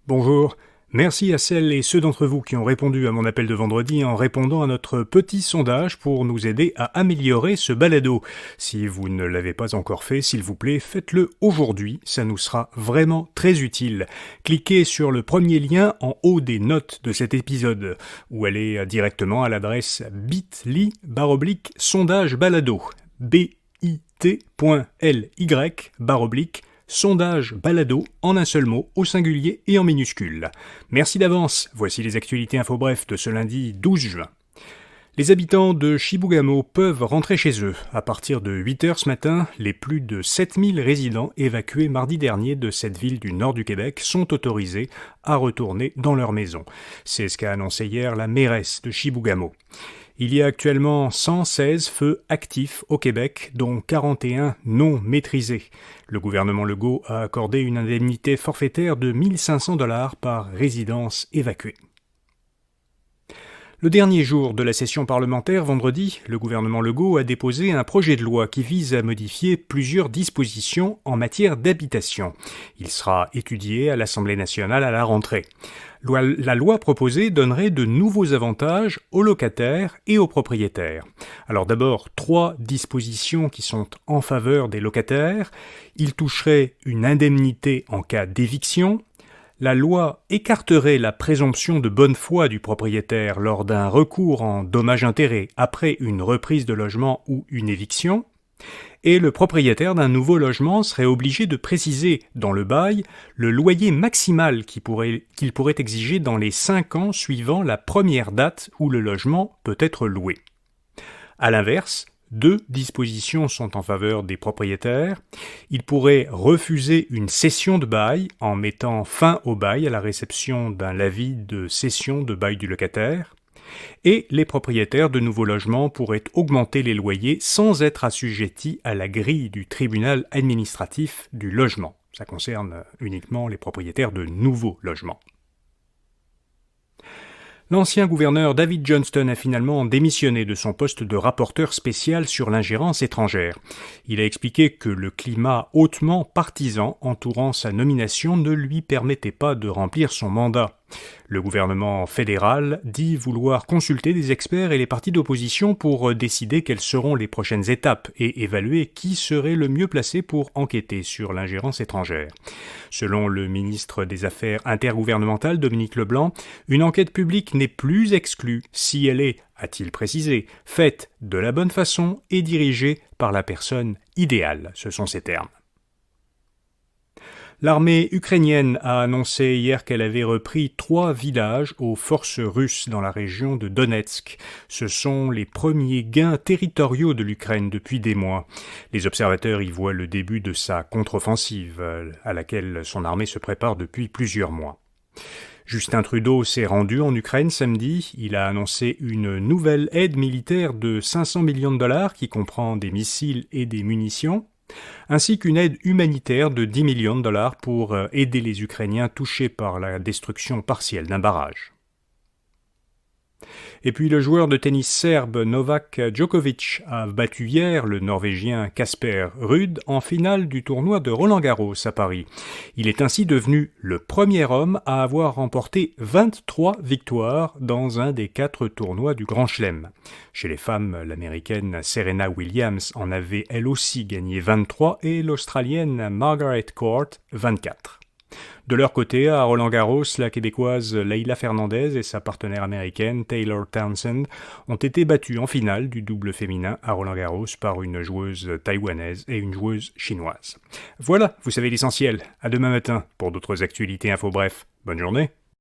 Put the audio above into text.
Bonjour. Merci à celles et ceux d'entre vous qui ont répondu à mon appel de vendredi en répondant à notre petit sondage pour nous aider à améliorer ce balado. Si vous ne l'avez pas encore fait, s'il vous plaît, faites-le aujourd'hui, ça nous sera vraiment très utile. Cliquez sur le premier lien en haut des notes de cet épisode, ou allez directement à l'adresse bit.ly/sondage balado, bit.ly/sondage balado en un seul mot, au singulier et en minuscule. Merci d'avance, voici les actualités info-bref de ce lundi 12 juin. Les habitants de Chibougamau peuvent rentrer chez eux. À partir de 8h ce matin, les plus de 7000 résidents évacués mardi dernier de cette ville du nord du Québec sont autorisés à retourner dans leur maison. C'est ce qu'a annoncé hier la mairesse de Chibougamau. Il y a actuellement 116 feux actifs au Québec, dont 41 non maîtrisés. Le gouvernement Legault a accordé une indemnité forfaitaire de 1 500 $ par résidence évacuée. Le dernier jour de la session parlementaire, vendredi, le gouvernement Legault a déposé un projet de loi qui vise à modifier plusieurs dispositions en matière d'habitation. Il sera étudié à l'Assemblée nationale à la rentrée. La loi proposée donnerait de nouveaux avantages aux locataires et aux propriétaires. Alors d'abord, 3 dispositions qui sont en faveur des locataires. Il toucherait une indemnité en cas d'éviction. La loi écarterait la présomption de bonne foi du propriétaire lors d'un recours en dommages-intérêts après une reprise de logement ou une éviction. Et le propriétaire d'un nouveau logement serait obligé de préciser dans le bail le loyer maximal qu'il pourrait exiger dans les 5 ans suivant la première date où le logement peut être loué. À l'inverse, 2 dispositions sont en faveur des propriétaires. Ils pourraient refuser une cession de bail en mettant fin au bail à la réception d'un avis de cession de bail du locataire. Et les propriétaires de nouveaux logements pourraient augmenter les loyers sans être assujettis à la grille du tribunal administratif du logement. Ça concerne uniquement les propriétaires de nouveaux logements. L'ancien gouverneur David Johnston a finalement démissionné de son poste de rapporteur spécial sur l'ingérence étrangère. Il a expliqué que le climat hautement partisan entourant sa nomination ne lui permettait pas de remplir son mandat. Le gouvernement fédéral dit vouloir consulter des experts et les partis d'opposition pour décider quelles seront les prochaines étapes et évaluer qui serait le mieux placé pour enquêter sur l'ingérence étrangère. Selon le ministre des Affaires intergouvernementales Dominique Leblanc, une enquête publique n'est plus exclue si elle est, a-t-il précisé, faite de la bonne façon et dirigée par la personne idéale. Ce sont ses termes. L'armée ukrainienne a annoncé hier qu'elle avait repris 3 villages aux forces russes dans la région de Donetsk. Ce sont les premiers gains territoriaux de l'Ukraine depuis des mois. Les observateurs y voient le début de sa contre-offensive, à laquelle son armée se prépare depuis plusieurs mois. Justin Trudeau s'est rendu en Ukraine samedi. Il a annoncé une nouvelle aide militaire de 500 millions de $ qui comprend des missiles et des munitions, ainsi qu'une aide humanitaire de 10 millions de $ pour aider les Ukrainiens touchés par la destruction partielle d'un barrage. Et puis le joueur de tennis serbe Novak Djokovic a battu hier le Norvégien Casper Ruud en finale du tournoi de Roland-Garros à Paris. Il est ainsi devenu le premier homme à avoir remporté 23 victoires dans un des 4 tournois du Grand Chelem. Chez les femmes, l'américaine Serena Williams en avait elle aussi gagné 23 et l'australienne Margaret Court 24. De leur côté, à Roland-Garros, la québécoise Leila Fernandez et sa partenaire américaine Taylor Townsend ont été battues en finale du double féminin à Roland-Garros par une joueuse taïwanaise et une joueuse chinoise. Voilà, vous savez l'essentiel. À demain matin pour d'autres actualités info bref. Bonne journée.